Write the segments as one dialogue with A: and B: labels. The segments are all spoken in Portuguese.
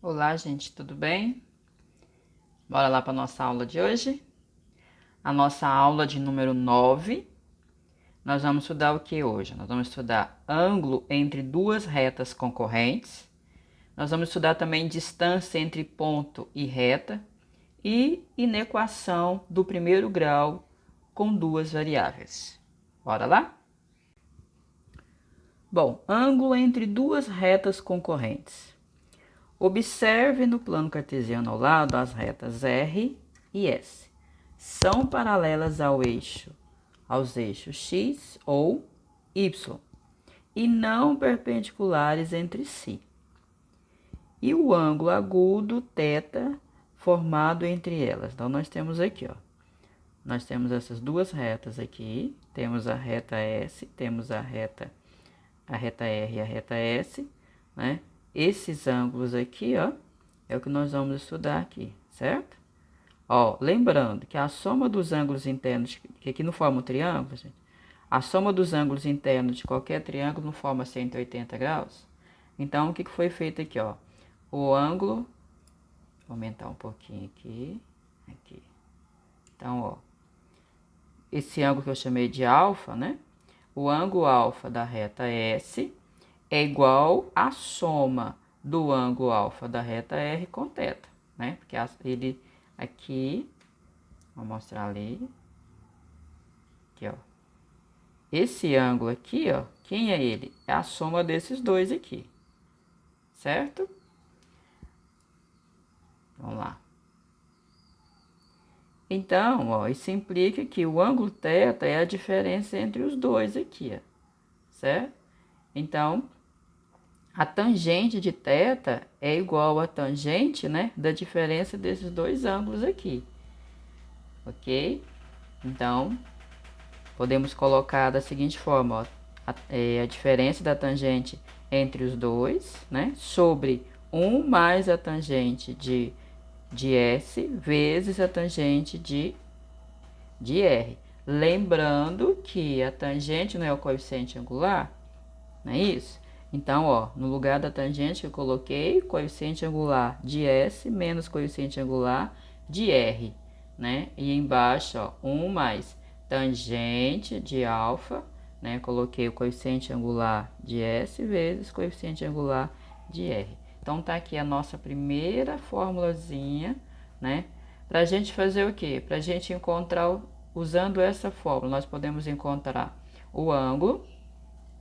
A: Olá, gente, tudo bem? Bora lá para nossa aula de hoje? A nossa aula de número 9. Nós vamos estudar o que hoje? Nós vamos estudar ângulo entre duas retas concorrentes. Nós vamos estudar também distância entre ponto e reta e inequação do primeiro grau com duas variáveis. Bora lá? Bom, ângulo entre duas retas concorrentes. Observe no plano cartesiano ao lado as retas R e S. São paralelas aos eixos X ou Y e não perpendiculares entre si. E o ângulo agudo θ formado entre elas. Então, nós temos aqui, ó. Nós temos essas duas retas aqui. Temos a reta S, temos a reta R e a reta S, né? Esses ângulos aqui, ó, é o que nós vamos estudar aqui, certo? Ó, lembrando que a soma dos ângulos internos, que aqui não forma um triângulo, gente, a soma dos ângulos internos de qualquer triângulo não forma 180 graus. Então, o que foi feito aqui, ó? O ângulo, vou aumentar um pouquinho aqui, aqui. Então, ó, esse ângulo que eu chamei de alfa, né? O ângulo alfa da reta S é igual à soma do ângulo alfa da reta R com θ, né? Porque ele aqui, vou mostrar ali, aqui, ó. Esse ângulo aqui, ó, quem é ele? É a soma desses dois aqui, certo? Vamos lá. Então, ó, isso implica que o ângulo θ é a diferença entre os dois aqui, ó, certo? Então, a tangente de θ é igual à tangente, né, da diferença desses dois ângulos aqui, ok? Então, podemos colocar da seguinte forma, ó, a diferença da tangente entre os dois, né, sobre 1 mais a tangente de S vezes a tangente de R. Lembrando que a tangente não é o coeficiente angular, não é isso? Então, ó, no lugar da tangente eu coloquei coeficiente angular de S menos coeficiente angular de R, né? E embaixo, ó, 1 mais tangente de alfa, né? Coloquei o coeficiente angular de S vezes coeficiente angular de R. Então, tá aqui a nossa primeira formulazinha, né? Pra gente fazer o quê? Pra gente encontrar, usando essa fórmula, nós podemos encontrar o ângulo,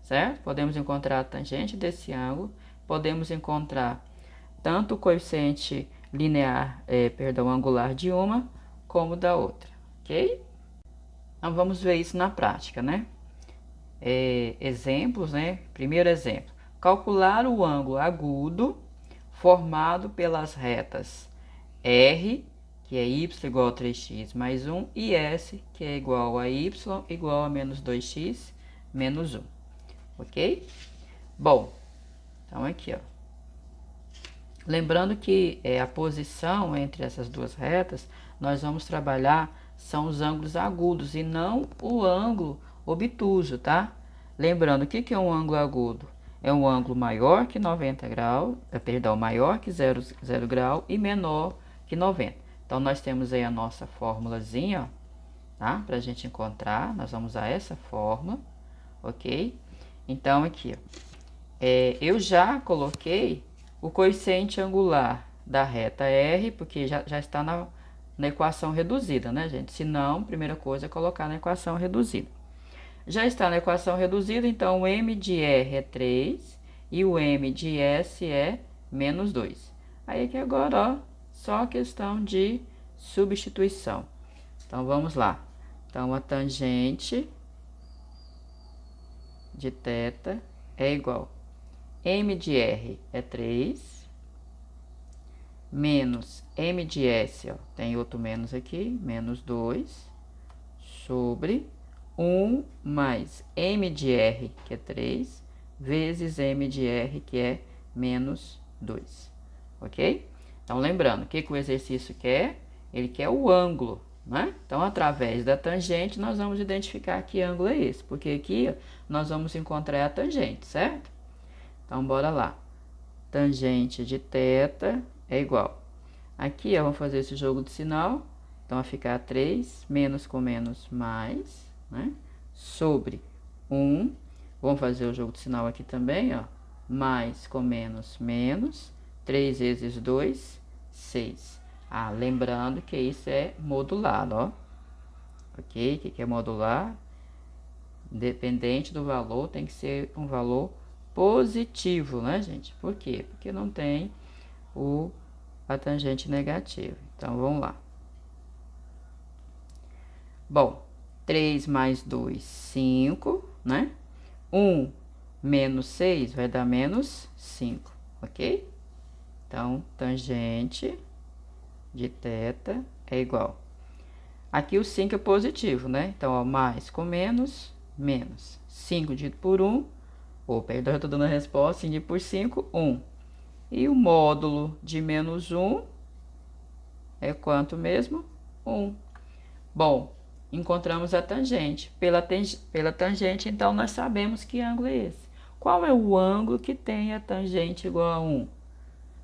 A: certo? Podemos encontrar a tangente desse ângulo, podemos encontrar tanto o coeficiente linear, angular de uma, como da outra, ok? Então, vamos ver isso na prática, né? Exemplos, né? Primeiro exemplo, calcular o ângulo agudo formado pelas retas R, que é y igual a 3x mais 1, e S, que é igual a y igual a menos 2x menos 1. Ok? Bom, então aqui, ó. Lembrando que a posição entre essas duas retas, nós vamos trabalhar, são os ângulos agudos e não o ângulo obtuso, tá? Lembrando, o que é um ângulo agudo? É um ângulo maior que 90 graus, maior que 0 grau e menor que 90. Então, nós temos aí a nossa formulazinha, ó, tá? Pra gente encontrar, nós vamos usar essa fórmula, ok? Então, aqui, ó, eu já coloquei o coeficiente angular da reta R, porque já está na equação reduzida, né, gente? Se não, primeira coisa é colocar na equação reduzida. Já está na equação reduzida, então o m de R é 3 e o m de S é menos 2. Aí aqui agora, ó, só questão de substituição. Então, vamos lá. Então, a tangente de θ é igual m de R é 3, menos m de S, ó, tem outro menos aqui, menos 2, sobre 1 mais m de R, que é 3, vezes m de R, que é menos 2, ok? Então, lembrando, o que o exercício quer? Ele quer o ângulo, né? Então, através da tangente, nós vamos identificar que ângulo é esse, porque aqui ó, nós vamos encontrar a tangente, certo? Então, bora lá. tangente de θ é igual. Aqui, ó, vamos fazer esse jogo de sinal. Então, vai ficar 3, menos com menos, mais, né? Sobre 1. Vamos fazer o jogo de sinal aqui também, ó. Mais com menos, menos. 3 vezes 2, 6. Ah, lembrando que isso é modulado, ó. Ok? O que é modular? Independente do valor, tem que ser um valor positivo, né, gente? Por quê? Porque não tem a tangente negativa. Então, vamos lá. Bom, 3 mais 2, 5, né? 1 menos 6 vai dar menos 5, ok? Então, tangente de θ é igual. Aqui o 5 é positivo, né? Então, ó, mais com menos, menos. 5 dividido por 1, perdão, eu tô dando a resposta, 5 dividido por 5, 1. E o módulo de menos 1 é quanto mesmo? 1. Bom, encontramos a tangente. Pela tangente, então, nós sabemos que ângulo é esse. Qual é o ângulo que tem a tangente igual a 1?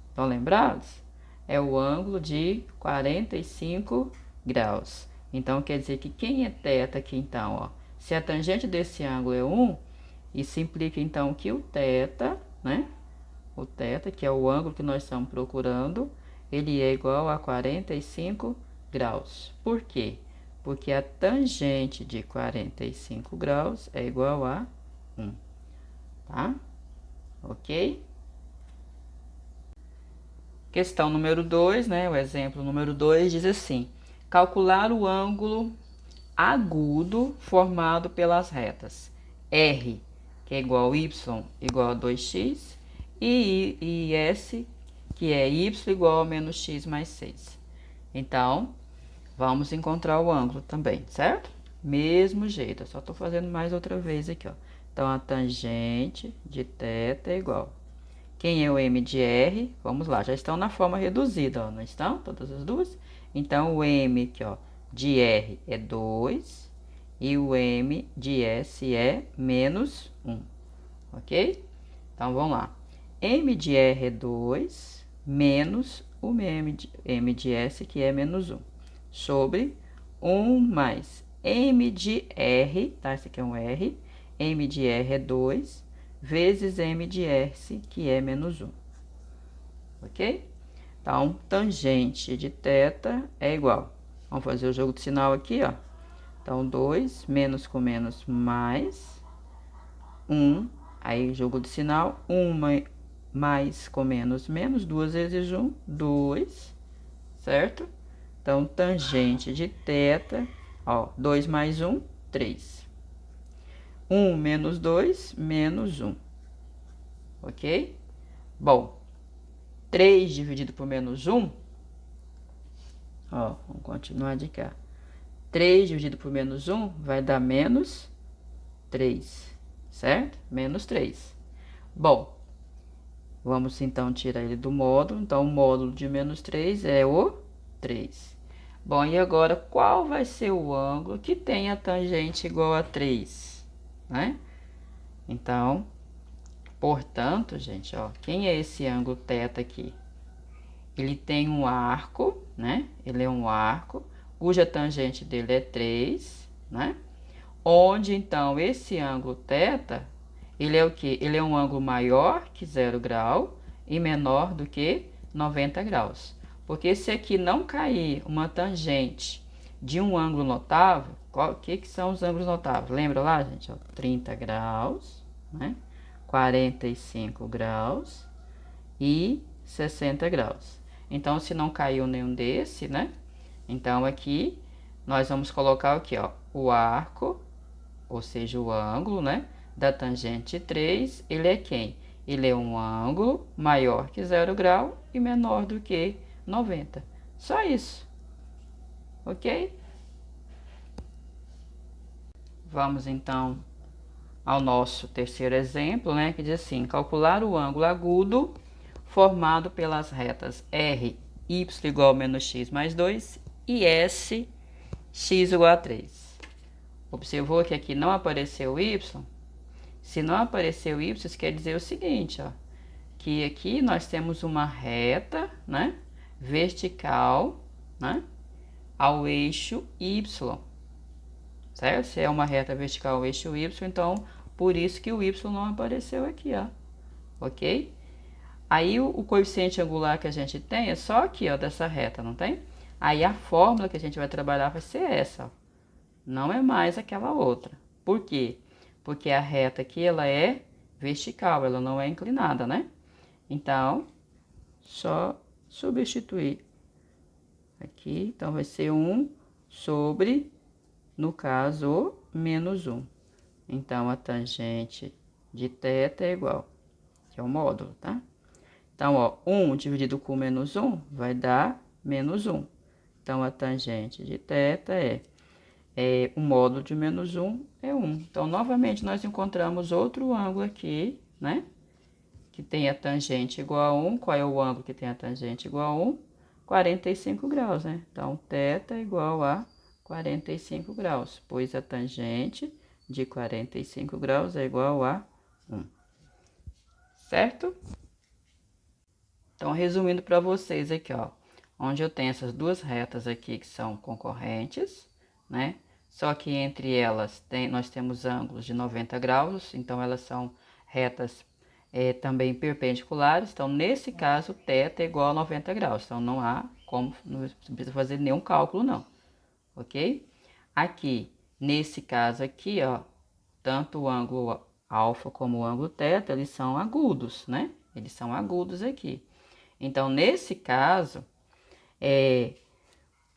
A: Estão lembrados? É o ângulo de 45 graus. Então, quer dizer que quem é θ aqui, então, ó? Se a tangente desse ângulo é 1, isso implica, então, que o θ, né? O θ, que é o ângulo que nós estamos procurando, ele é igual a 45 graus. Por quê? Porque a tangente de 45 graus é igual a 1, tá? Ok? Questão número 2, né? O exemplo número 2 diz assim: calcular o ângulo agudo formado pelas retas R, que é igual a Y igual a 2x, e S, que é Y igual a menos x mais 6. Então, vamos encontrar o ângulo também, certo? Mesmo jeito, eu só tô fazendo mais outra vez aqui, ó. Então, a tangente de θ é igual. Quem é o M de R? Vamos lá, já estão na forma reduzida, ó, não estão? Todas as duas? Então, o M aqui, ó, de R é 2 e o M de S é menos 1, ok? Então, vamos lá. M de R é 2 menos o M de S, que é menos 1, sobre 1 mais M de R, tá? Esse aqui é um R. M de R é 2 vezes M de S, que é menos 1, ok? Então, tangente de θ é igual. Vamos fazer o jogo de sinal aqui, ó. Então, 2 menos com menos mais 1. Aí, jogo de sinal, 1 mais com menos, menos, 2 vezes 1, 2, certo? Então, tangente de θ, ó, 2 mais 1, 3. 1 menos 2, menos 1, ok? Bom, 3 dividido por menos 1, ó, vamos continuar de cá. 3 dividido por menos 1 vai dar menos 3, certo? Menos 3. Bom, vamos então tirar ele do módulo. Então, o módulo de menos 3 é o 3. Bom, e agora, qual vai ser o ângulo que tem a tangente igual a 3, né? Então, portanto, gente, ó, quem é esse ângulo θ aqui? Ele tem um arco, né? Ele é um arco, cuja tangente dele é 3, né? Onde, então, esse ângulo θ, ele é o quê? Ele é um ângulo maior que 0 grau e menor do que 90 graus. Porque se aqui não cair uma tangente de um ângulo notável, o que são os ângulos notáveis? Lembra lá, gente? Ó, 30 graus, né? 45 graus e 60 graus. Então, se não caiu nenhum desse, né? Então, aqui, nós vamos colocar aqui, ó, o arco, ou seja, o ângulo, né? Da tangente 3, ele é quem? Ele é um ângulo maior que 0 grau e menor do que 90. Só isso. Ok? Vamos, então, ao nosso terceiro exemplo, né? Que diz assim, calcular o ângulo agudo formado pelas retas R, Y igual a menos x mais 2 e S, x igual a 3. Observou que aqui não apareceu y? Se não apareceu y, isso quer dizer o seguinte, ó, que aqui nós temos uma reta, né, vertical, né, ao eixo Y, certo? Se é uma reta vertical ao eixo Y, então por isso que o Y não apareceu aqui, ó, ok? Aí o coeficiente angular que a gente tem é só aqui, ó, dessa reta, não tem? Aí a fórmula que a gente vai trabalhar vai ser essa, ó. Não é mais aquela outra. Por quê? Porque a reta aqui, ela é vertical, ela não é inclinada, né? Então, só substituir aqui. Então, vai ser 1 sobre, no caso, menos 1. Então, a tangente de θ é igual, que é o módulo, tá? Então, ó, 1 dividido com menos 1 vai dar menos 1. Então, a tangente de θ o módulo de menos 1 é 1. Então, novamente, nós encontramos outro ângulo aqui, né? Que tem a tangente igual a 1. Qual é o ângulo que tem a tangente igual a 1? 45 graus, né? Então, θ é igual a 45 graus, pois a tangente de 45 graus é igual a 1. Certo? Então, resumindo para vocês aqui, ó, onde eu tenho essas duas retas aqui que são concorrentes, né? Só que entre elas nós temos ângulos de 90 graus, então elas são retas também perpendiculares. Então, nesse caso, θ é igual a 90 graus. Então, não há como, não precisa fazer nenhum cálculo, não. Ok? Aqui, nesse caso aqui, ó, tanto o ângulo alfa como o ângulo θ, eles são agudos, né? Eles são agudos aqui. Então, nesse caso,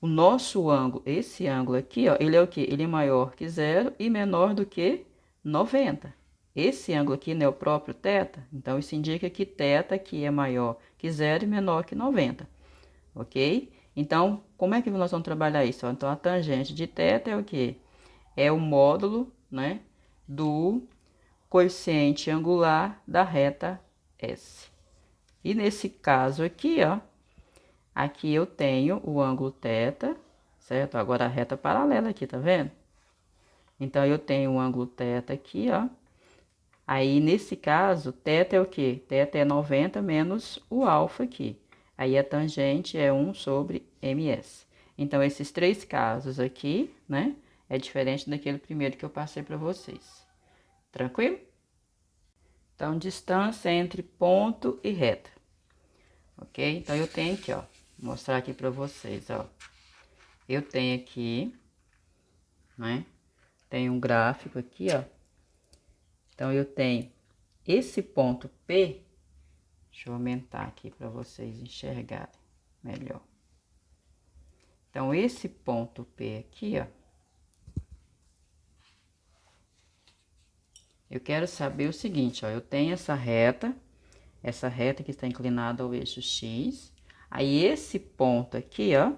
A: o nosso ângulo, esse ângulo aqui, ó, ele é o quê? Ele é maior que 0 e menor do que 90. Esse ângulo aqui, né, é o próprio θ, então isso indica que θ aqui é maior que 0 e menor que 90, ok? Então, como é que nós vamos trabalhar isso? Então, a tangente de θ é o quê? É o módulo, né, do coeficiente angular da reta S. E nesse caso aqui, ó, aqui eu tenho o ângulo θ, certo? Agora a reta paralela aqui, tá vendo? Então, eu tenho o ângulo θ aqui, ó. Aí, nesse caso, θ é o quê? θ é 90 menos o alfa aqui. Aí, a tangente é 1 sobre ms. Então, esses três casos aqui, né? É diferente daquele primeiro que eu passei para vocês. Tranquilo? Então, distância entre ponto e reta. Ok? Então, eu tenho aqui, ó. Vou mostrar aqui para vocês, ó. Eu tenho aqui, né? Tem um gráfico aqui, ó. Então, eu tenho esse ponto P. Deixa eu aumentar aqui para vocês enxergarem melhor. Então, esse ponto P aqui, ó. Eu quero saber o seguinte, ó. Eu tenho essa reta que está inclinada ao eixo X. Aí, esse ponto aqui, ó.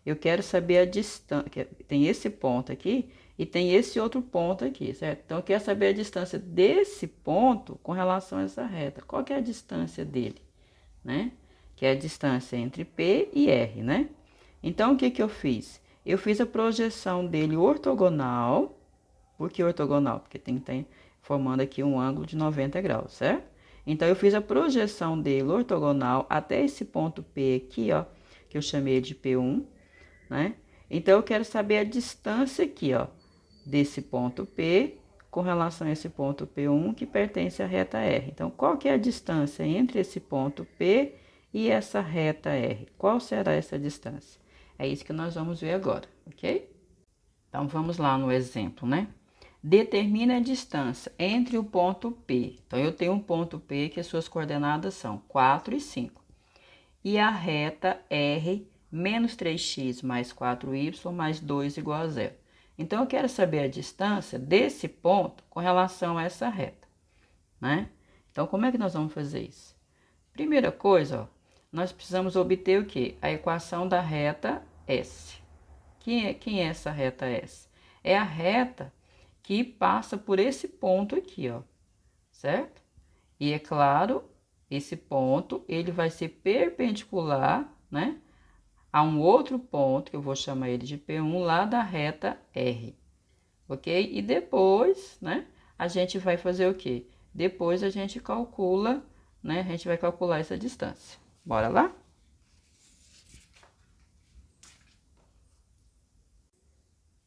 A: Eu quero saber a distância. Tem esse ponto aqui e tem esse outro ponto aqui, certo? Então, eu quero saber a distância desse ponto com relação a essa reta. Qual que é a distância dele, né? Que é a distância entre P e R, né? Então, o que que eu fiz? Eu fiz a projeção dele ortogonal. Por que ortogonal? Porque tem formando aqui um ângulo de 90 graus, certo? Então, eu fiz a projeção dele ortogonal até esse ponto P aqui, ó, que eu chamei de P1, né? Então, eu quero saber a distância aqui, ó, desse ponto P com relação a esse ponto P1 que pertence à reta R. Então, qual que é a distância entre esse ponto P e essa reta R? Qual será essa distância? É isso que nós vamos ver agora, ok? Então, vamos lá no exemplo, né? Determine a distância entre o ponto P. Então, eu tenho um ponto P que as suas coordenadas são 4 e 5. E a reta R, menos 3x mais 4y mais 2 igual a 0. Então, eu quero saber a distância desse ponto com relação a essa reta, né? Então, como é que nós vamos fazer isso? Primeira coisa, ó, nós precisamos obter o quê? A equação da reta S. Quem é essa reta S? É a reta que passa por esse ponto aqui, ó, certo? E é claro, esse ponto, ele vai ser perpendicular, né? A um outro ponto, que eu vou chamar ele de P1, lá da reta R, ok? E depois, né, a gente vai fazer o quê? Depois a gente calcula né, a gente vai calcular essa distância. Bora lá?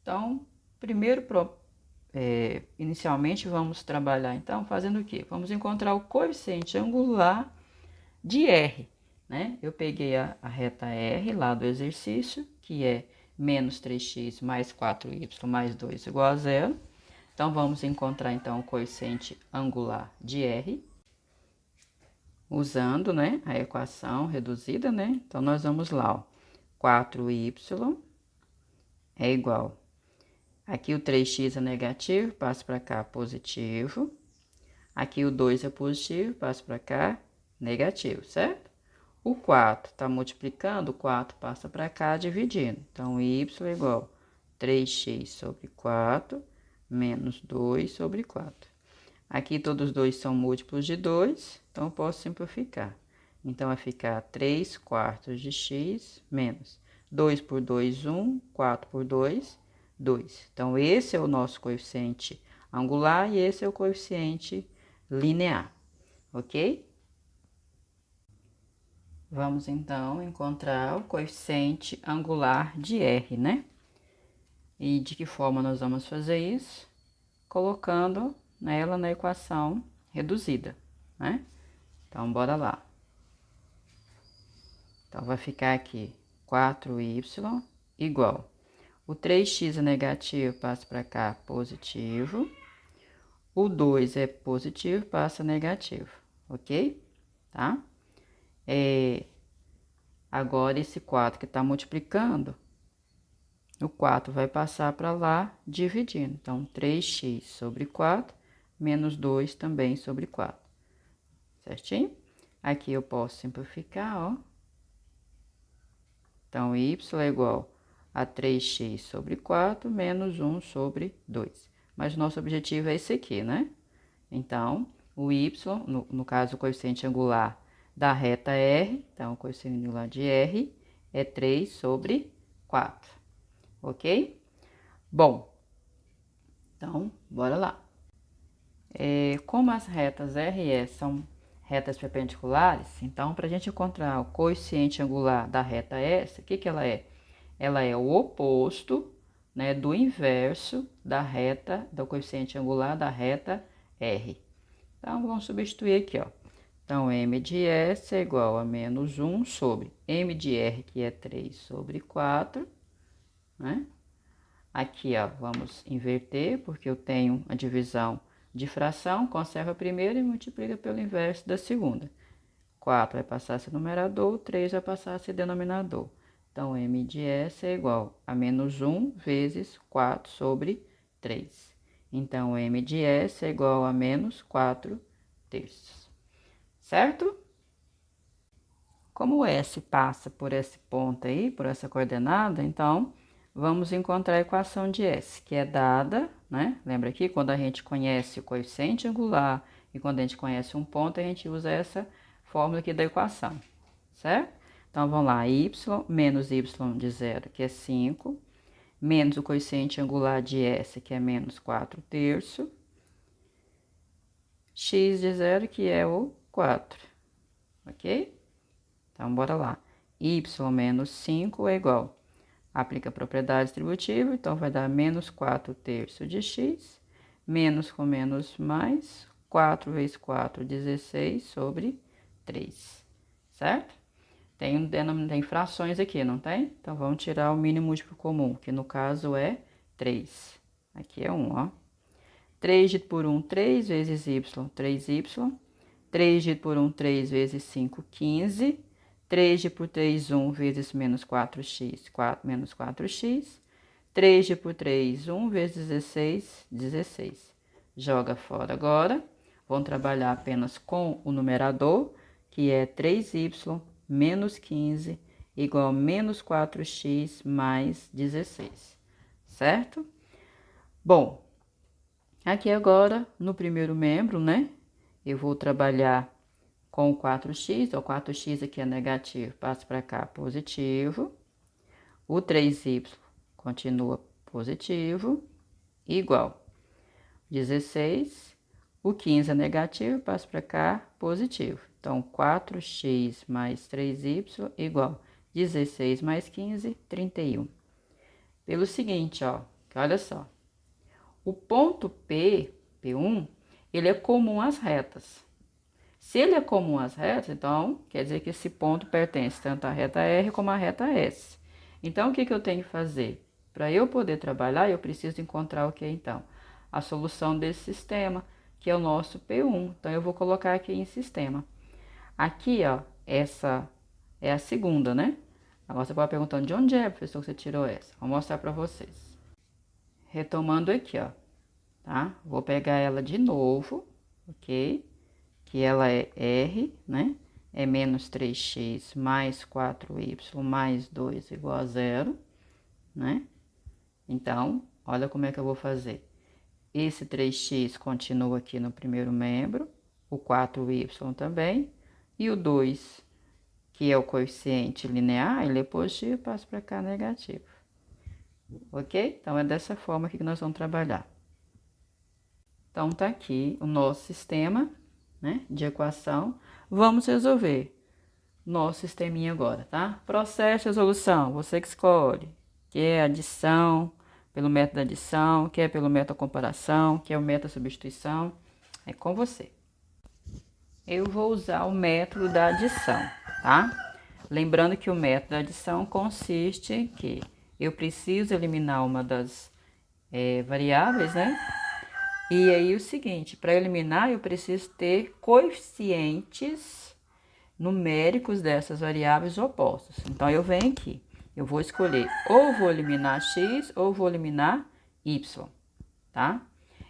A: Então, primeiro, inicialmente, vamos trabalhar, então, fazendo o quê? Vamos encontrar o coeficiente angular de R, né? Eu peguei a reta R lá do exercício, que é menos 3x mais 4y mais 2 igual a zero. Então, vamos encontrar, então, o coeficiente angular de R, usando, né, a equação reduzida, né? Então, nós vamos lá, ó, 4y é igual. Aqui o 3x é negativo, passa para cá positivo. Aqui o 2 é positivo, passa para cá negativo, certo? O 4 está multiplicando, o 4 passa para cá dividindo. Então, y é igual a 3x sobre 4 menos 2 sobre 4. Aqui todos os dois são múltiplos de 2, então eu posso simplificar. Então, vai ficar 3 quartos de x menos 2 por 2, 1, 4 por 2, 2. Então, esse é o nosso coeficiente angular e esse é o coeficiente linear, ok? Vamos, então, encontrar o coeficiente angular de R, né? E de que forma nós vamos fazer isso? Colocando ela na equação reduzida, né? Então, bora lá. Então, vai ficar aqui 4y igual. O 3x é negativo, passa para cá positivo. O 2 é positivo, passa negativo, ok? Tá? Agora, esse 4 que está multiplicando, o 4 vai passar para lá dividindo. Então, 3x sobre 4 menos 2 também sobre 4. Certinho? Aqui eu posso simplificar, ó. Então, y é igual a 3x sobre 4 menos 1 sobre 2. Mas nosso objetivo é esse aqui, né? Então, o y, no caso, o coeficiente angular da reta R, então, o coeficiente angular de R é 3 sobre 4, ok? Bom, então, bora lá. Como as retas R e S são retas perpendiculares, então, para a gente encontrar o coeficiente angular da reta S, o que que ela é? Ela é o oposto, né, do inverso da reta, do coeficiente angular da reta R. Então, vamos substituir aqui, ó. Então, m de S é igual a menos 1 sobre m de R, que é 3 sobre 4, né? Aqui, ó, vamos inverter, porque eu tenho a divisão de fração, conserva a primeira e multiplica pelo inverso da segunda. 4 vai passar a ser numerador, 3 vai passar a ser denominador. Então, m de S é igual a menos 1 vezes 4 sobre 3. Então, m de S é igual a menos 4 terços. Certo? Como o S passa por esse ponto aí, por essa coordenada, então, vamos encontrar a equação de S, que é dada, né? Lembra aqui, quando a gente conhece o coeficiente angular e quando a gente conhece um ponto, a gente usa essa fórmula aqui da equação, certo? Então, vamos lá, y menos y de zero, que é 5, menos o coeficiente angular de S, que é menos 4 terços, x de zero, que é o 4, ok? Então, bora lá. Y menos 5 é igual. Aplica a propriedade distributiva, então vai dar menos 4 terços de x, menos com menos mais, 4 vezes 4, 16 sobre 3, certo? Tem frações aqui, não tem? Então, vamos tirar o mínimo múltiplo comum, que no caso é 3. Aqui é 1, ó. 3 dividido por 1, 3 vezes y, 3y. 3 dividido por 1, 3 vezes 5, 15. 3 dividido por 3, 1 vezes menos 4x, 4 menos 4x. 3 dividido por 3, 1 vezes 16, 16. Joga fora agora. Vamos trabalhar apenas com o numerador, que é 3y menos 15 igual a menos 4x mais 16, certo? Bom, aqui agora, no primeiro membro, né? Eu vou trabalhar com o 4x, o 4x aqui é negativo, passa para cá positivo. O 3y continua positivo, igual 16. O 15 é negativo, passa para cá positivo. Então, 4x mais 3y igual 16 mais 15, 31. Pelo seguinte, ó, olha só. O ponto P, P1, ele é comum às retas. Se ele é comum às retas, então, quer dizer que esse ponto pertence tanto à reta R como à reta S. Então, o que eu tenho que fazer? Para eu poder trabalhar, eu preciso encontrar o que, então? A solução desse sistema, que é o nosso P1. Então, eu vou colocar aqui em sistema. Aqui, ó, essa é a segunda, né? Agora você pode perguntar de onde é, professor, que você tirou essa. Vou mostrar para vocês. Retomando aqui, ó, tá? Vou pegar ela de novo, ok? Que ela é R, né? É menos 3x mais 4y mais 2 igual a 0, né? Então, olha como é que eu vou fazer. Esse 3x continua aqui no primeiro membro, o 4y também, e o 2, que é o coeficiente linear, ele é positivo, passa para cá negativo. Ok? Então, é dessa forma que nós vamos trabalhar. Então, tá aqui o nosso sistema, né, de equação. Vamos resolver nosso sisteminha agora, tá? Processo de resolução, você que escolhe. Quer adição, pelo método da adição, quer pelo método da comparação, quer o método da substituição, é com você. Eu vou usar o método da adição, tá? Lembrando que o método da adição consiste em que eu preciso eliminar uma das variáveis, né? E aí o seguinte, para eliminar eu preciso ter coeficientes numéricos dessas variáveis opostos. Então eu venho aqui, eu vou escolher ou vou eliminar x ou vou eliminar y, tá?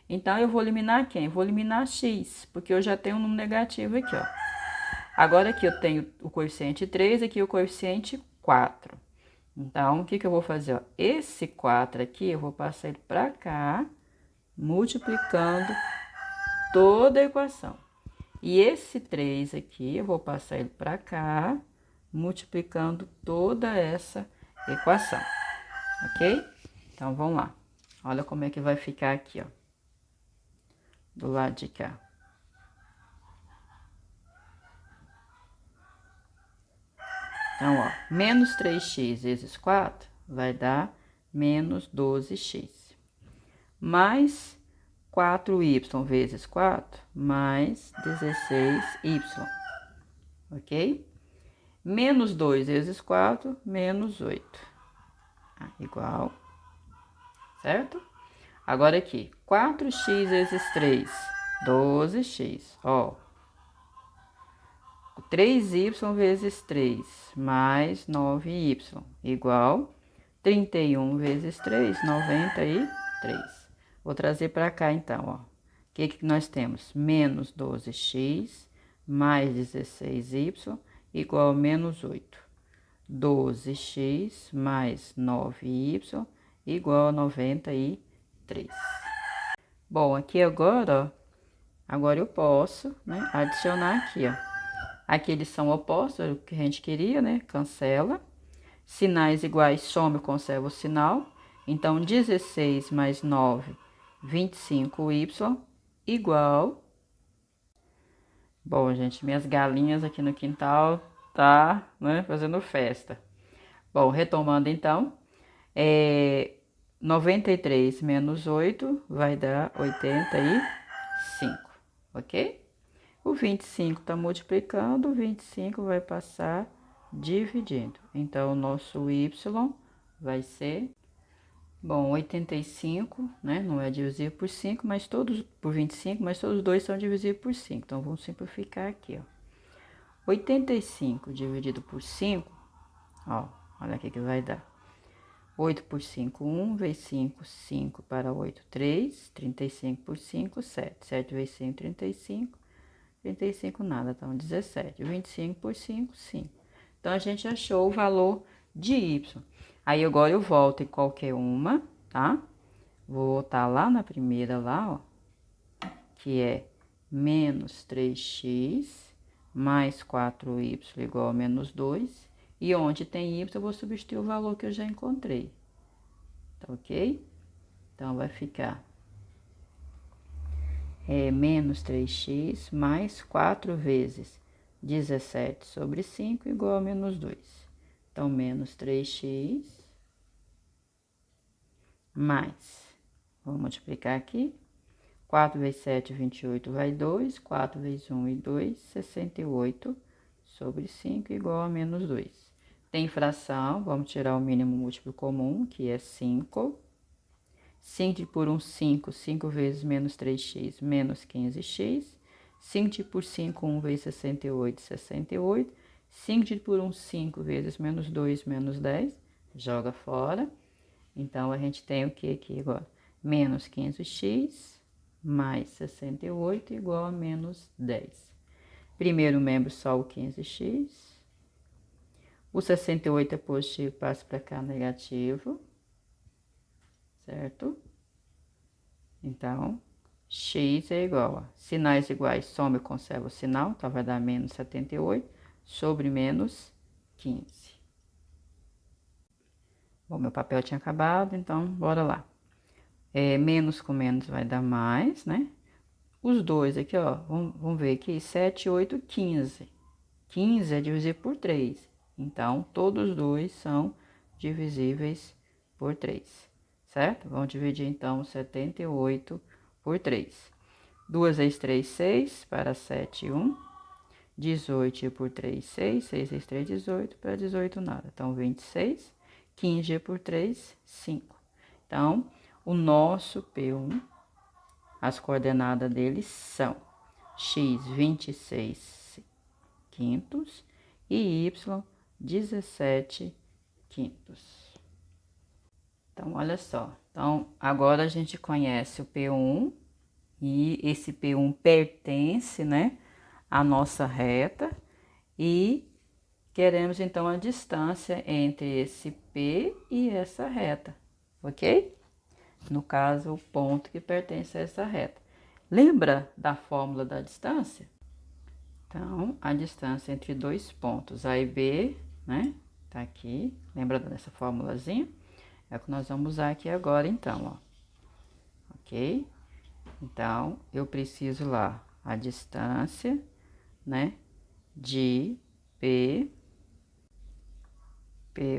A: Então eu vou eliminar quem? Eu vou eliminar x, porque eu já tenho um número negativo aqui, ó. Agora aqui eu tenho o coeficiente 3, aqui o coeficiente 4. Então, o que eu vou fazer? Ó? Esse 4 aqui, eu vou passar ele para cá, multiplicando toda a equação. E esse 3 aqui, eu vou passar ele para cá, multiplicando toda essa equação. Ok? Então, vamos lá. Olha como é que vai ficar aqui, ó. Do lado de cá. Então, ó, menos 3x vezes 4 vai dar menos 12x. Mais 4y vezes 4, mais 16y. Ok? Menos 2 vezes 4, menos 8. Igual. Certo? Agora aqui, 4x vezes 3, 12x. Ó, 3y vezes 3, mais 9y, igual 31 vezes 3, 93. Vou trazer para cá, então, ó. O que nós temos? Menos 12x, mais 16y, igual a menos 8. 12x, mais 9y, igual a 93. Bom, aqui agora, ó. Agora eu posso, né, adicionar aqui, ó. Aqui eles são opostos, é o que a gente queria, né? Cancela. Sinais iguais, some e conserva o sinal. Então, 16 mais 9, 25y, igual... Bom, gente, minhas galinhas aqui no quintal tá, né, fazendo festa. Bom, retomando então, 93 menos 8 vai dar 85, ok? O 25 está multiplicando, o 25 vai passar dividindo. Então, o nosso y vai ser, bom, 85, né? Não é divisível por 5, mas todos, por 25, mas todos os dois são divisíveis por 5. Então, vamos simplificar aqui, ó. 85 dividido por 5, ó, olha aqui que vai dar. 8 por 5, 1, vezes 5, 5 para 8, 3, 35 por 5, 7. 7 vezes 5, 35. 35 nada, então 17. 25 por 5, 5. Então, a gente achou o valor de y. Aí, agora eu volto em qualquer uma, tá? Vou voltar lá na primeira lá, ó. Que é menos 3x mais 4y igual a menos 2. E onde tem y, eu vou substituir o valor que eu já encontrei. Tá ok? Então, vai ficar... menos 3x mais 4 vezes 17 sobre 5 igual a menos 2. Então, menos 3x mais, vou multiplicar aqui, 4 vezes 7, 28, vai 2, 4 vezes 1 e 2, 68 sobre 5 igual a menos 2. Tem fração, vamos tirar o mínimo múltiplo comum, que é 5. 5 por 1, 5, 5 vezes menos 3x, menos 15x. 5 por 5, 1 vezes 68, 68. 5 por 1, 5 vezes menos 2, menos 10. Joga fora. Então, a gente tem o que aqui agora? Menos 15x mais 68 igual a menos 10. Primeiro membro, só o 15x. O 68 é positivo, passa para cá negativo. Certo? Então, x é igual a sinais iguais, soma e conserva o sinal, então vai dar menos 78 sobre menos 15. Bom, meu papel tinha acabado, então bora lá. Menos com menos vai dar mais, né? Os dois aqui, ó, vamos ver aqui, 7, 8, 15. 15 é divisível por 3, então todos os dois são divisíveis por 3. Certo? Vamos dividir, então, 78 por 3. 2 vezes 3, 6, para 7, 1. 18 por 3, 6. 6 vezes 3, 18, para 18, nada. Então, 26. 15 por 3, 5. Então, o nosso P1, as coordenadas dele são x, 26 quintos e y, 17 quintos. Então, olha só. Então, agora a gente conhece o P1 e esse P1 pertence, né, à nossa reta e queremos, então, a distância entre esse P e essa reta, ok? No caso, o ponto que pertence a essa reta. Lembra da fórmula da distância? Então, a distância entre dois pontos, A e B, né, tá aqui. Lembra dessa formulazinha? É o que nós vamos usar aqui agora, então, ó. Ok? Então, eu preciso lá a distância, né, de P,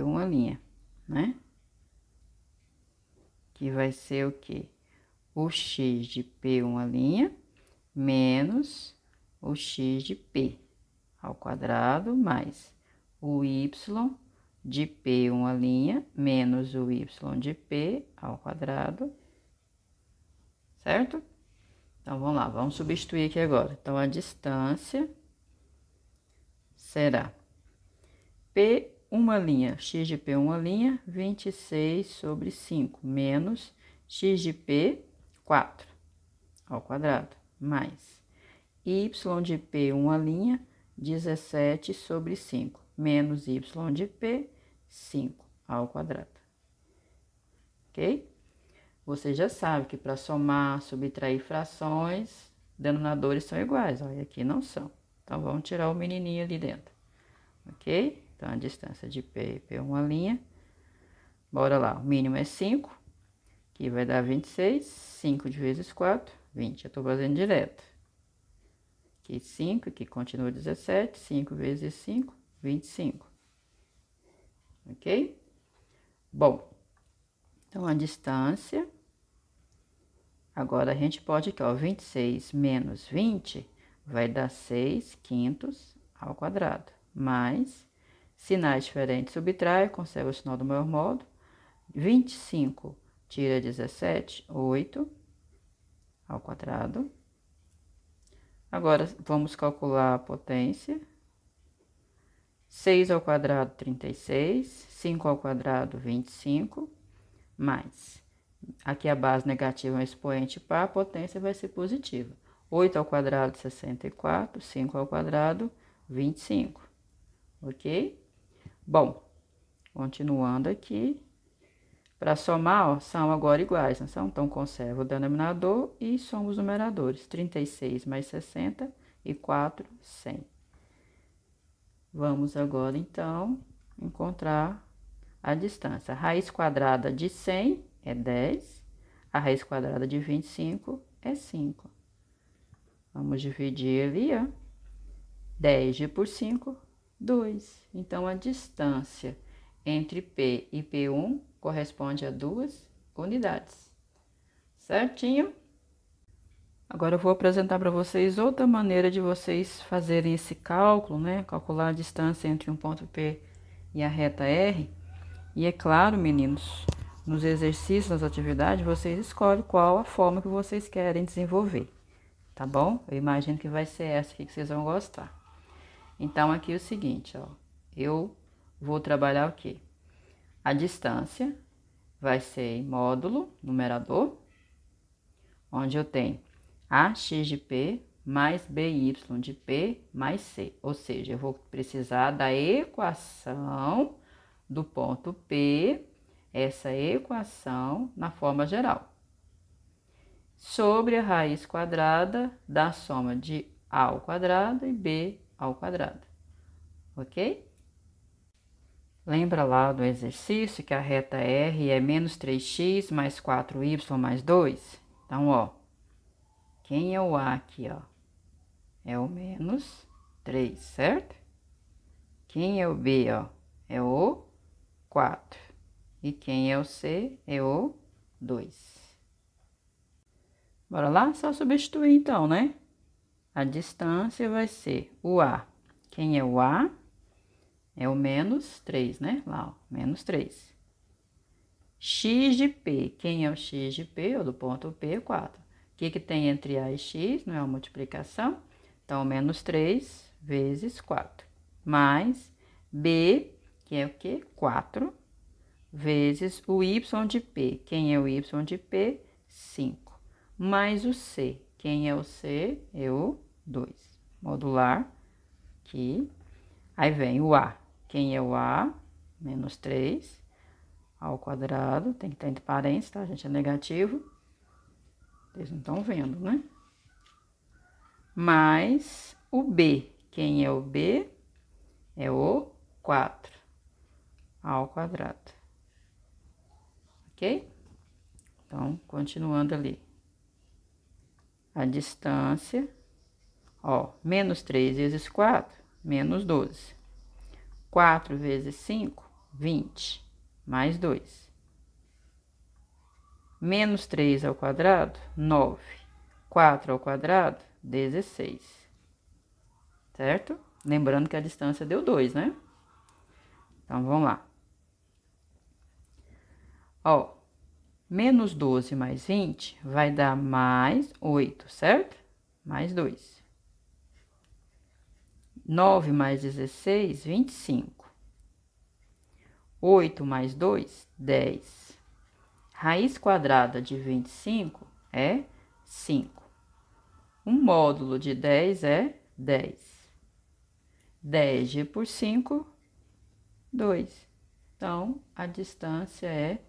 A: uma linha, né? Que vai ser o quê? O x de P, uma linha, menos o x de P ao quadrado, mais o y de P, uma linha, menos o y de P ao quadrado, certo? Então, vamos lá, vamos substituir aqui agora. Então, a distância será P, uma linha, x de P, uma linha, 26 sobre 5, menos x de P, 4, ao quadrado, mais y de P, uma linha, 17 sobre 5, menos y de P, 5, ao quadrado. Ok? Você já sabe que para somar, subtrair frações, denominadores são iguais, ó, e aqui não são. Então, vamos tirar o menininho ali dentro, ok? Então, a distância de P é uma linha. Bora lá, o mínimo é 5, que vai dar 26. 5 vezes 4, 20. Eu tô fazendo direto. Aqui 5, aqui continua 17. 5 vezes 5, 25. Ok? Bom, então a distância. Agora a gente pode aqui, ó, 26 menos 20 vai dar 6 quintos ao quadrado. Mais, sinais diferentes subtrai, conserva o sinal do maior modo. 25 tira 17, 8 ao quadrado. Agora, vamos calcular a potência. 6 ao quadrado, 36. 5 ao quadrado, 25. Mais. Aqui a base negativa é um expoente par, a potência vai ser positiva. 8 ao quadrado, 64. 5 ao quadrado, 25. Ok? Bom, continuando aqui. Para somar, ó, são agora iguais, não são? Então, conserva o denominador e soma os numeradores. 36 mais 60 e 4, 100. Vamos agora, então, encontrar a distância. A raiz quadrada de 100 é 10. A raiz quadrada de 25 é 5. Vamos dividir ali, ó. 10g por 5, 2. Então, a distância entre P e P1 corresponde a 2 unidades. Certinho? Agora eu vou apresentar para vocês outra maneira de vocês fazerem esse cálculo, né? Calcular a distância entre um ponto P e a reta R. E é claro, meninos, nos exercícios, nas atividades, vocês escolhem qual a forma que vocês querem desenvolver, tá bom? Eu imagino que vai ser essa aqui que vocês vão gostar. Então, aqui é o seguinte, ó. Eu vou trabalhar o quê? A distância vai ser em módulo, numerador, onde eu tenho AX de P mais BY de P mais C. Ou seja, eu vou precisar da equação do ponto P, essa equação na forma geral, sobre a raiz quadrada da soma de A ao quadrado e B ao quadrado. Ok? Lembra lá do exercício que a reta R é menos 3x mais 4y mais 2? Então, ó, quem é o A aqui, ó? É o menos 3, certo? Quem é o B, ó? É o 4. E quem é o C? É o 2. Bora lá? Só substituir então, né? A distância vai ser o A. Quem é o A? É o menos 3, né? Lá, ó, menos 3. X de P. Quem é o X de P? O do ponto P, 4. O que tem entre A e X? Não é uma multiplicação? Então, menos 3 vezes 4. Mais B, que é o quê? 4. Vezes o Y de P. Quem é o Y de P? 5. Mais o C. Quem é o C? É o 2. Modular aqui. Aí vem o A. Quem é o A? Menos 3 ao quadrado. Tem que estar entre parênteses, tá, gente? É negativo. Vocês não estão vendo, né? Mais o B. Quem é o B? É o 4 ao quadrado. Ok? Então, continuando ali. A distância, ó, menos 3 vezes 4, menos 12. 4 vezes 5, 20, mais 2. Menos 3 ao quadrado, 9. 4 ao quadrado, 16. Certo? Lembrando que a distância deu 2, né? Então, vamos lá. Ó, menos 12 mais 20 vai dar mais 8, certo? Mais 2. 9 mais 16, 25. 8 mais 2, 10. Raiz quadrada de 25 é 5. Um módulo de 10 é 10. 10g por 5, 2. Então, a distância é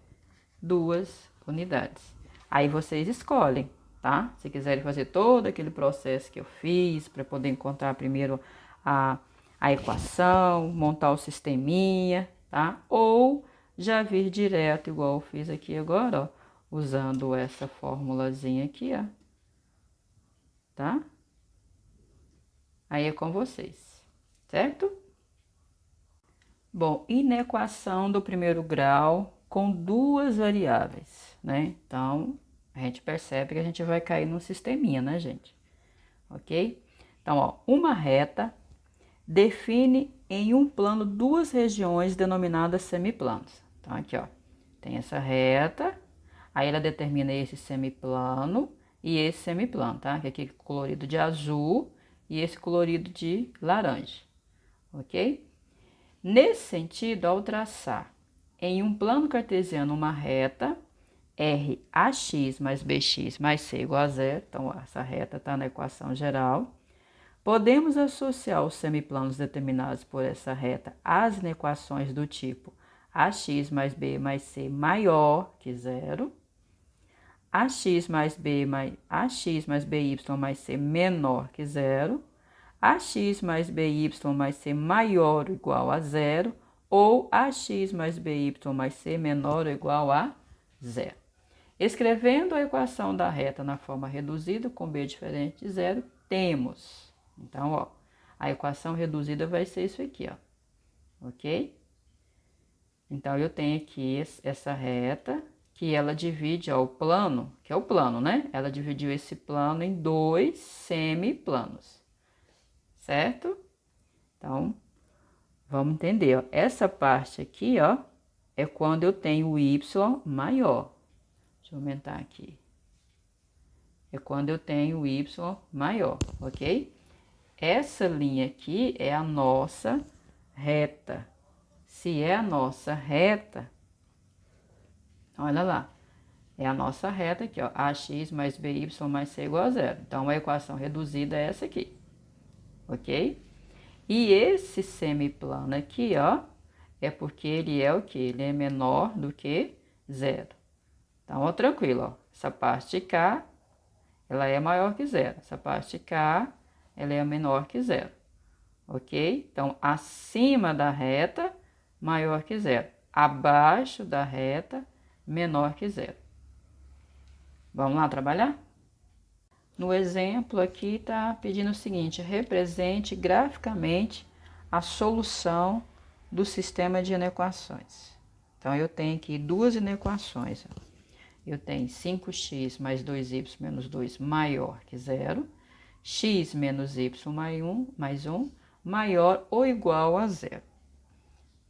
A: 2 unidades. Aí vocês escolhem, tá? Se quiserem fazer todo aquele processo que eu fiz, para poder encontrar primeiro a equação, montar o sisteminha, tá? Ou já vir direto, igual eu fiz aqui agora, ó, usando essa formulazinha aqui, ó. Tá? Aí é com vocês, certo? Bom, e na equação do primeiro grau com duas variáveis, né? Então, a gente percebe que a gente vai cair num sisteminha, né, gente? Ok? Então, ó, uma reta define em um plano duas regiões denominadas semiplanos. Então, aqui, ó, tem essa reta, aí ela determina esse semiplano e esse semiplano, tá? Que aqui é colorido de azul e esse colorido de laranja, ok? Nesse sentido, ao traçar em um plano cartesiano uma reta, RAX mais BX mais C igual a zero, então ó, essa reta está na equação geral, podemos associar os semiplanos determinados por essa reta às equações do tipo AX mais B mais C maior que zero, AX mais BY mais C menor que zero, AX mais BY mais C maior ou igual a zero, ou AX mais BY mais C menor ou igual a zero. Escrevendo a equação da reta na forma reduzida, com B diferente de zero, temos, então, ó, A equação reduzida vai ser isso aqui, ó. Ok? Então, eu tenho aqui essa reta, que ela divide, ó, o plano, que é o plano, né? Ela dividiu esse plano em dois semiplanos, certo? Então, vamos entender, ó. Essa parte aqui, ó, é quando eu tenho o y maior. Deixa eu aumentar aqui. É quando eu tenho o y maior, ok? Essa linha aqui é a nossa reta. Se é a nossa reta, olha lá, é a nossa reta aqui, ó, ax mais by mais c igual a zero. Então, a equação reduzida é essa aqui, ok? E esse semiplano aqui, ó, é porque ele é o quê? Ele é menor do que zero. Então, ó, tranquilo, ó, essa parte K, ela é maior que zero. Essa parte K, ela é menor que zero, ok? Então, acima da reta, maior que zero. Abaixo da reta, menor que zero. Vamos lá trabalhar? No exemplo aqui está pedindo o seguinte: represente graficamente a solução do sistema de inequações. Então, eu tenho aqui duas inequações. Eu tenho 5x mais 2y menos 2 maior que zero, x menos y mais 1 maior ou igual a zero,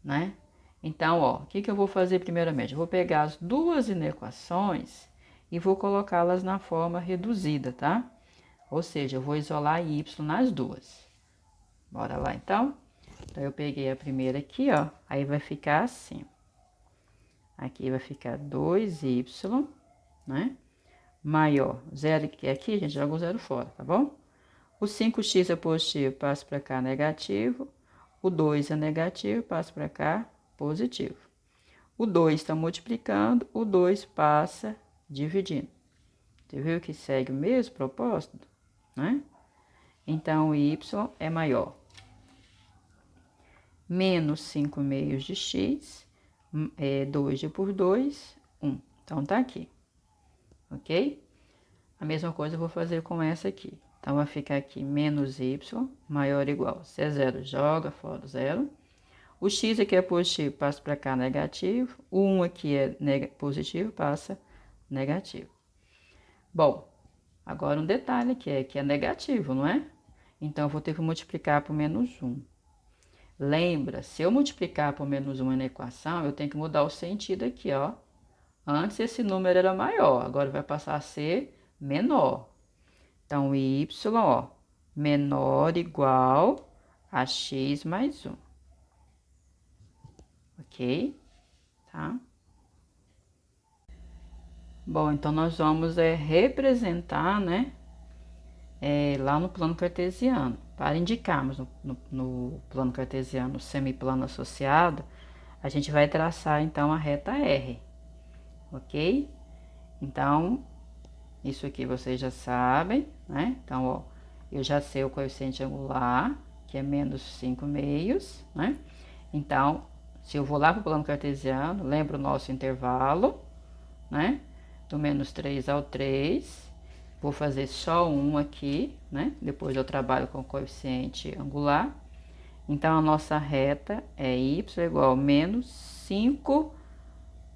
A: né? Então, ó, o que eu vou fazer primeiramente? Eu vou pegar as duas inequações e vou colocá-las na forma reduzida, tá? Ou seja, eu vou isolar y nas duas. Bora lá, então? Então, eu peguei a primeira aqui, ó, aí vai ficar assim. Aqui vai ficar 2y, né? Maior, zero que aqui, a gente joga o zero fora, tá bom? O 5x é positivo, passa para cá, negativo. O 2 é negativo, passa para cá, positivo. O 2 está multiplicando, o 2 passa dividindo. Você viu que segue o mesmo propósito, né? Então, o y é maior. Menos 5 meios de x, 2 por 2, 1. Então, tá aqui, ok? A mesma coisa eu vou fazer com essa aqui. Então, vai ficar aqui menos y maior ou igual. Se é zero, joga fora o zero. O x aqui é positivo, passa para cá negativo. O 1 aqui é positivo, passa negativo. Bom, agora um detalhe aqui é que é negativo, não é? Então, eu vou ter que multiplicar por menos 1. Lembra, se eu multiplicar por menos 1 na equação, eu tenho que mudar o sentido aqui, ó. Antes esse número era maior, agora vai passar a ser menor. Então, y, ó, menor ou igual a x mais 1. Ok? Tá? Bom, então nós vamos representar, né? Lá no plano cartesiano. Para indicarmos no plano cartesiano o semiplano associado, a gente vai traçar então a reta R. Ok? Então, isso aqui vocês já sabem, né? Então, ó, eu já sei o coeficiente angular, que é menos 5 meios, né? Então, se eu vou lá para o plano cartesiano, lembra o nosso intervalo, né? Do menos 3 ao 3. Vou fazer só um aqui, né? Depois eu trabalho com o coeficiente angular. Então, a nossa reta é y igual a menos 5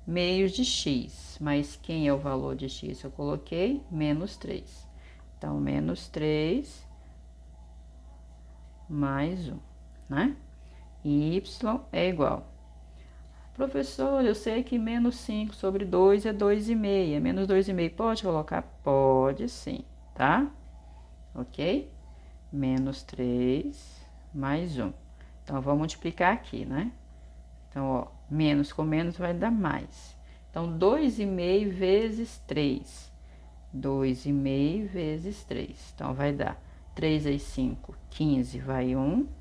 A: meios de x. Mas quem é o valor de x? Eu coloquei menos 3. Então, menos 3 mais 1, né? E y é igual. Professor, eu sei que menos 5 sobre 2 é 2,5. É menos 2,5. Pode colocar? Pode sim, tá? Ok? Menos 3 mais 1. Então, vou multiplicar aqui, né? Então, ó, menos com menos vai dar mais. Então, 2,5 vezes 3. 2,5 vezes 3. Então, vai dar 3 vezes 5, 15, vai 1.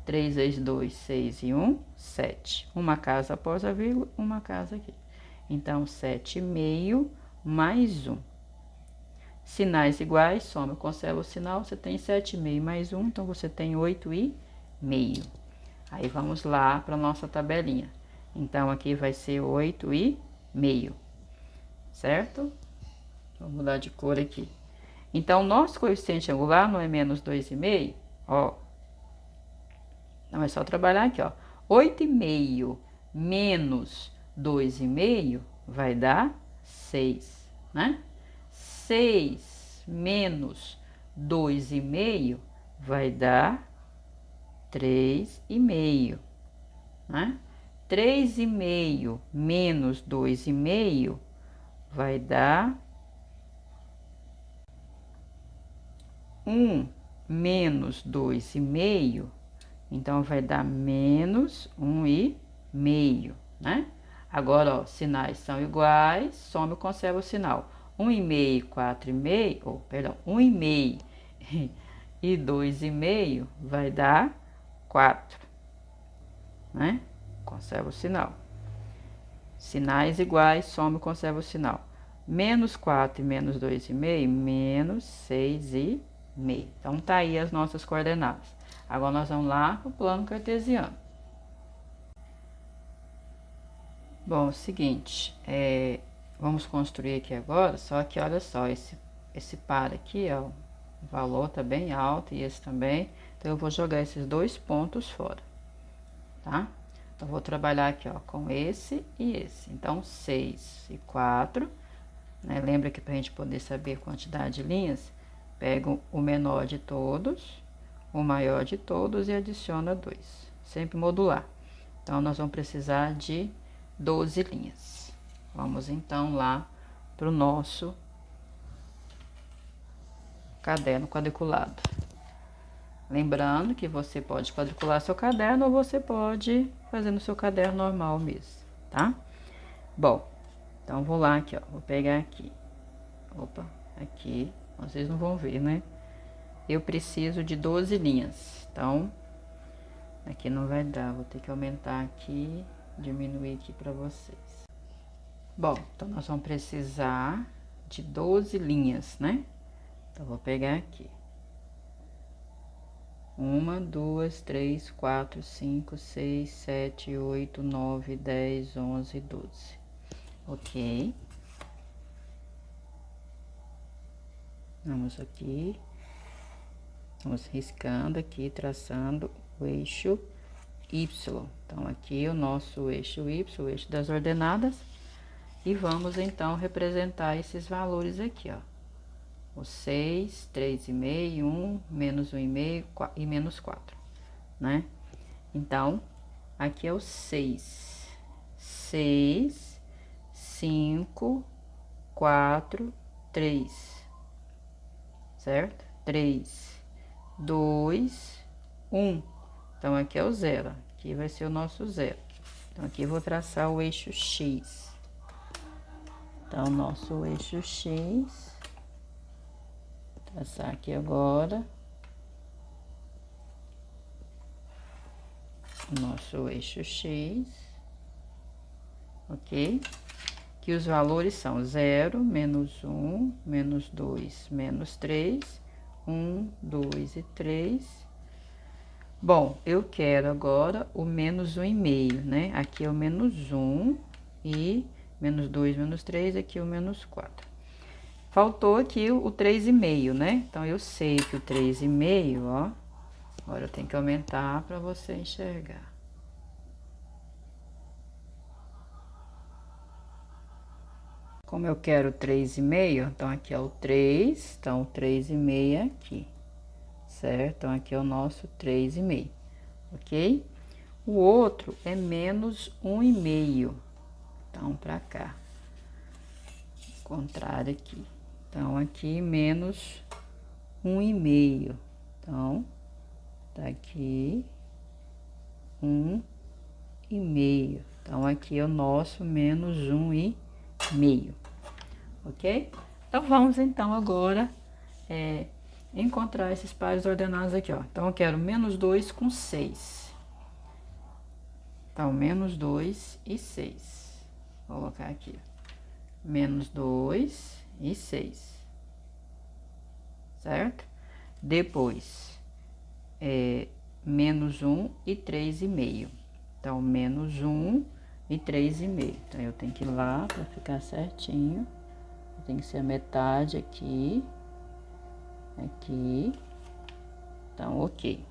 A: 3 vezes 2, 6 e 1, 7. Uma casa após a vírgula, uma casa aqui. Então, 7,5 mais 1. Sinais iguais, soma, conserva o sinal. Você tem 7,5 mais 1, então você tem 8,5. Aí, vamos lá para a nossa tabelinha. Então, aqui vai ser 8,5, certo? Vou mudar de cor aqui. Então, nosso coeficiente angular não é menos 2,5? Ó, Então, é só trabalhar aqui, ó. 8,5 menos 2,5 vai dar 6, né? 6 menos 2,5 vai dar 3,5, né? 3,5 menos 2,5 vai dar 1 menos 2,5, então vai dar menos 1,5, né? Agora, ó, sinais são iguais, some e conserva o sinal. 1,5, 4,5, ou, perdão, 1,5 e 2,5 vai dar 4, né? Conserva o sinal. Sinais iguais, some e conserva o sinal. Menos 4 e menos 2,5, menos 6,5. Então, tá aí as nossas coordenadas. Agora, nós vamos lá para o plano cartesiano. Bom, é o seguinte, vamos construir aqui agora, só que olha só, esse par aqui, ó, o valor tá bem alto e esse também, então eu vou jogar esses dois pontos fora, tá? Então, vou trabalhar aqui, ó, com esse e esse. Então, 6 e 4, né? Lembra que pra gente poder saber a quantidade de linhas, pega o menor de todos, o maior de todos e adiciona 2, sempre modular. Então, nós vamos precisar de 12 linhas. Vamos então lá para o nosso caderno quadriculado. Lembrando que você pode quadricular seu caderno ou você pode fazer no seu caderno normal mesmo, tá? Bom, então vou lá aqui, ó, vou pegar aqui. Opa, aqui, vocês não vão ver, né? Eu preciso de 12 linhas, então aqui não vai dar, vou ter que aumentar aqui, diminuir aqui para vocês. Bom, então nós vamos precisar de 12 linhas, né? Então, vou pegar aqui. 1, 2, 3, 4, 5, 6, 7, 8, 9, 10, 11, 12. Ok. Vamos aqui. Vamos riscando aqui, traçando o eixo Y. Então, aqui o nosso eixo Y, o eixo das ordenadas. E vamos, então, representar esses valores aqui, ó. O 6, 3,5, 1, menos 1,5 e menos 4, né? Então, aqui é o 6. 6, 5, 4, 3. Certo? 3, 2, 1. Então, aqui é o 0. Aqui vai ser o nosso 0. Então, aqui eu vou traçar o eixo X. Então, nosso eixo X, vou traçar aqui agora, nosso eixo X, ok? Que os valores são 0, menos 1, menos 2, menos 3, 1, 2 e 3. Bom, eu quero agora o menos 1,5, né? Aqui é o menos 1 e menos 2, menos 3, aqui o menos 4. Faltou aqui o 3,5, né? Então, eu sei que o 3,5, ó, agora eu tenho que aumentar para você enxergar. Como eu quero 3,5, então aqui é o 3, então o 3,5 é aqui, certo? Então, aqui é o nosso 3,5, ok? O outro é menos 1,5, então, pra cá, contrário aqui. Então, aqui, menos 1,5. Então, tá aqui, 1,5. Então, aqui é o nosso menos 1,5, ok? Então, vamos, então, agora, encontrar esses pares ordenados aqui, ó. Então, eu quero menos 2 com 6. Então, menos 2 e 6. Vou colocar aqui, menos 2 e 6, certo? Depois, menos 1 e 3,5. Então, menos 1 e 3,5. Então, eu tenho que ir lá para ficar certinho. Tem que ser a metade aqui. Aqui. Então, ok.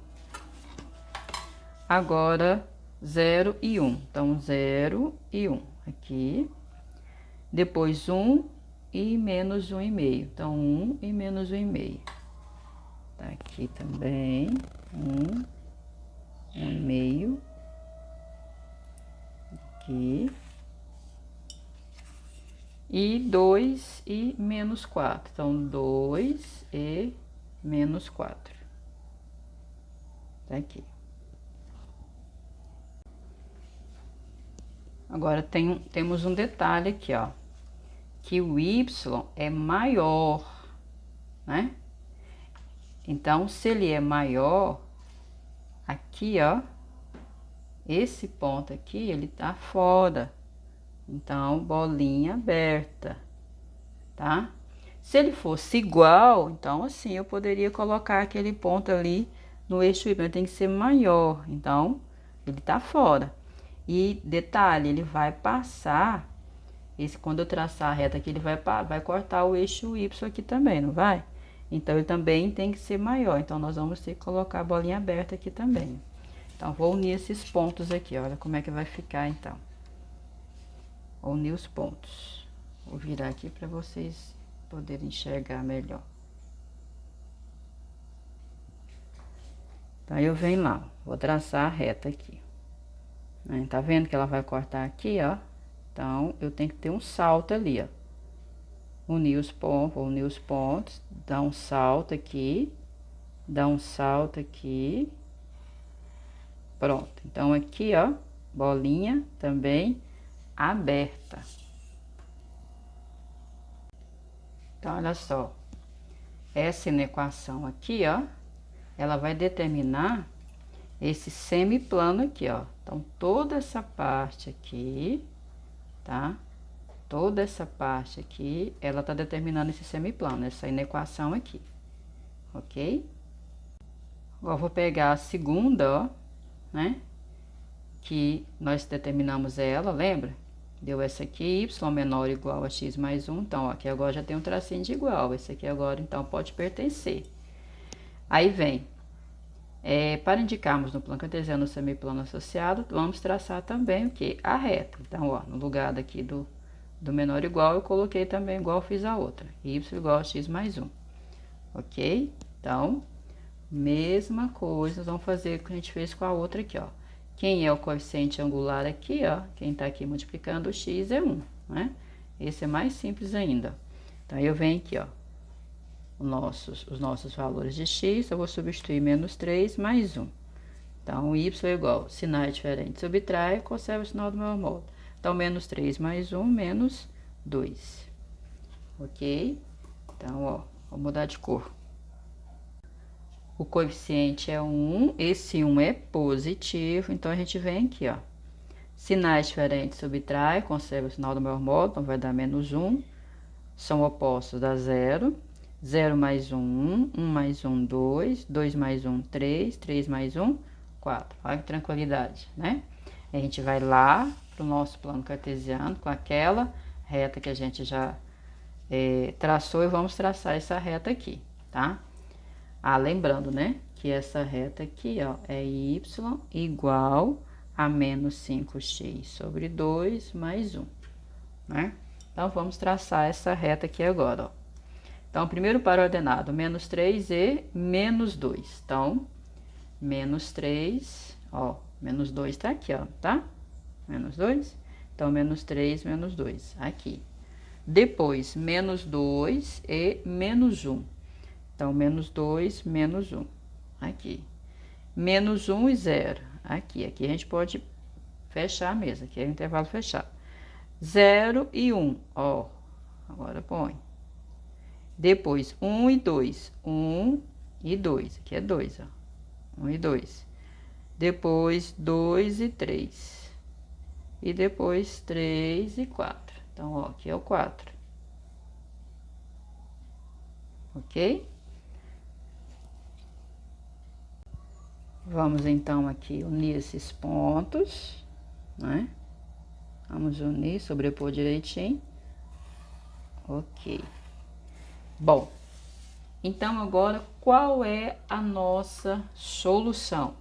A: agora 0 e 1. Então, 0 e 1 aqui. Depois, 1 e menos 1,5. Então, 1 e menos 1,5. Tá aqui também. 1, 1,5. Aqui. E 2 e menos 4. Então, 2 e menos 4. Tá aqui. Agora, temos um detalhe aqui, ó. Que o y é maior, né? Então, se ele é maior, aqui, ó, esse ponto aqui, ele tá fora. Então, bolinha aberta, tá? Se ele fosse igual, então, assim, eu poderia colocar aquele ponto ali no eixo Y, tem que ser maior. Então, ele tá fora. E, detalhe, ele vai passar, quando eu traçar a reta aqui, ele vai cortar o eixo Y aqui também, não vai? Então, ele também tem que ser maior. Então, nós vamos ter que colocar a bolinha aberta aqui também. Então, vou unir esses pontos aqui, olha como é que vai ficar, então. Vou unir os pontos. Vou virar aqui para vocês poderem enxergar melhor. Então, eu venho lá, vou traçar a reta aqui. Tá vendo que ela vai cortar aqui, ó? Então, eu tenho que ter um salto ali, ó. Unir os pontos, vou unir os pontos, dar um salto aqui, dar um salto aqui. Pronto. Então, aqui, ó, bolinha também aberta. Então, olha só. Essa inequação aqui, ó, ela vai determinar esse semiplano aqui, ó. Então, toda essa parte aqui, tá? Toda essa parte aqui, ela tá determinando esse semiplano, essa inequação aqui, ok? Agora, eu vou pegar a segunda, ó, né? Que nós determinamos ela, lembra? Deu essa aqui, y menor ou igual a x mais 1. Então, ó, aqui agora já tem um tracinho de igual. Esse aqui agora, então, pode pertencer. Aí vem, para indicarmos no plano cartesiano o semiplano associado, vamos traçar também o que? A reta. Então, ó, no lugar daqui do menor ou igual, eu coloquei também igual fiz a outra. Y igual a x mais 1. Ok? Então, mesma coisa, nós vamos fazer o que a gente fez com a outra aqui, ó. Quem é o coeficiente angular aqui, ó? Quem tá aqui multiplicando o x é 1, né? Esse é mais simples ainda. Então, eu venho aqui, ó. Os nossos valores de x, eu vou substituir menos 3 mais 1. Então, y é igual, sinais diferentes, subtrai, conserva o sinal do mesmo modo. Então, menos 3 mais 1, menos 2. Ok? Então, ó, vou mudar de cor. O coeficiente é 1, esse 1 é positivo, então a gente vem aqui, ó. Sinais diferentes, subtrai, conserva o sinal do mesmo modo, então vai dar menos 1. São opostos, dá 0. 0 mais 1, 1 mais 1, 2. 2 mais 1, 3. 3 mais 1, 4. Olha que tranquilidade, né? A gente vai lá pro nosso plano cartesiano com aquela reta que a gente já traçou e vamos traçar essa reta aqui, tá? Ah, lembrando, né, que essa reta aqui, ó, é y igual a menos 5x sobre 2 mais 1, né? Então, vamos traçar essa reta aqui agora, ó. Então, primeiro para ordenado, menos 3 e menos 2. Então, menos 3, ó, menos 2 tá aqui, ó, tá? Menos 2. Então, menos 3, menos 2, aqui. Depois, menos 2 e menos 1. Então, menos 2, menos 1, aqui. Menos 1 e 0, aqui. Aqui a gente pode fechar a mesa, aqui é o intervalo fechado. 0 e 1, ó, agora põe. Depois, 1 e 2, 1 e 2, aqui é 2, ó, 1 e 2. Depois, 2 e 3. E depois, 3 e 4. Então, ó, aqui é o 4. Ok? Vamos, então, aqui unir esses pontos, né? Vamos unir, sobrepor direitinho. Ok. Bom, então, agora, qual é a nossa solução?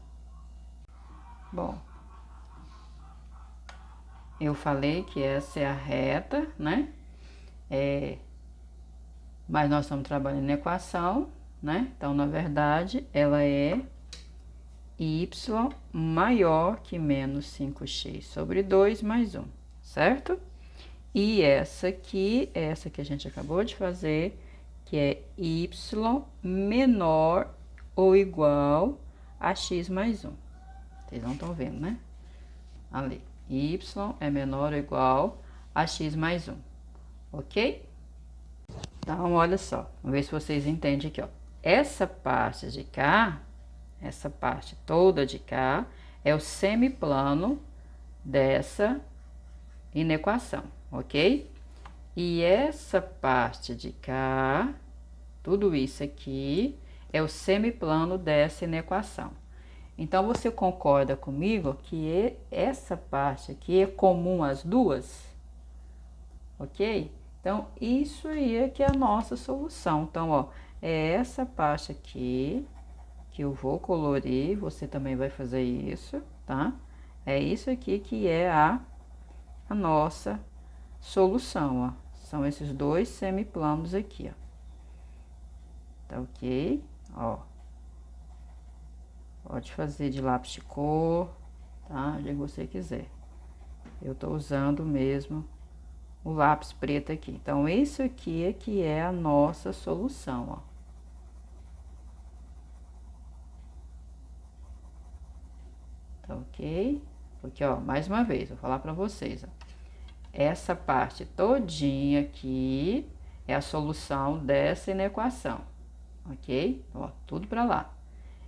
A: Bom, eu falei que essa é a reta, né? Mas nós estamos trabalhando na equação, né? Então, na verdade, ela é y maior que menos 5x sobre 2 mais 1, certo? E essa aqui a gente acabou de fazer, que é y menor ou igual a x mais 1. Vocês não estão vendo, né? Ali, y é menor ou igual a x mais 1, ok? Então, olha só, vamos ver se vocês entendem aqui, ó. Essa parte de cá, essa parte toda de cá, é o semiplano dessa inequação, ok? E essa parte de cá, tudo isso aqui, é o semiplano dessa inequação. Então, você concorda comigo que essa parte aqui é comum às duas? Ok? Então, isso aí é que é a nossa solução. Então, ó, é essa parte aqui que eu vou colorir, você também vai fazer isso, tá? É isso aqui que é a nossa solução, ó. São esses dois semiplanos aqui, ó. Tá ok? Ó. Pode fazer de lápis de cor, tá? Onde você quiser. Eu tô usando mesmo o lápis preto aqui. Então, isso aqui é que é a nossa solução, ó. Tá ok? Porque, ó, mais uma vez, vou falar pra vocês, ó. Essa parte todinha aqui é a solução dessa inequação, ok? Ó, tudo pra lá.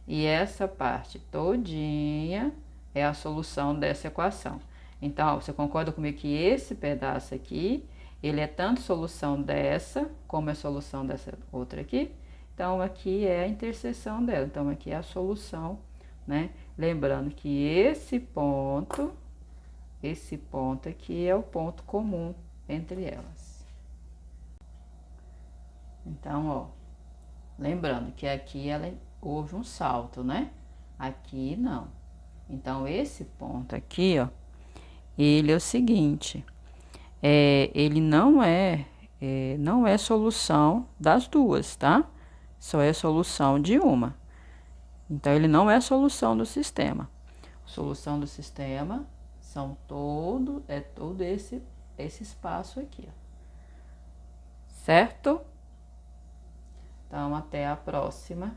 A: E essa parte todinha é a solução dessa equação. Então, ó, você concorda comigo que esse pedaço aqui, ele é tanto solução dessa, como é solução dessa outra aqui? Então, aqui é a interseção dela. Então, aqui é a solução, né? Lembrando que esse ponto aqui é o ponto comum entre elas. Então, ó, lembrando que aqui houve um salto, né? Aqui não. Então, esse ponto aqui, ó, ele é o seguinte, ele não é solução das duas, tá? Só é solução de uma. Então, ele não é solução do sistema. Solução do sistema são todo esse espaço aqui, ó. Certo? Então, até a próxima.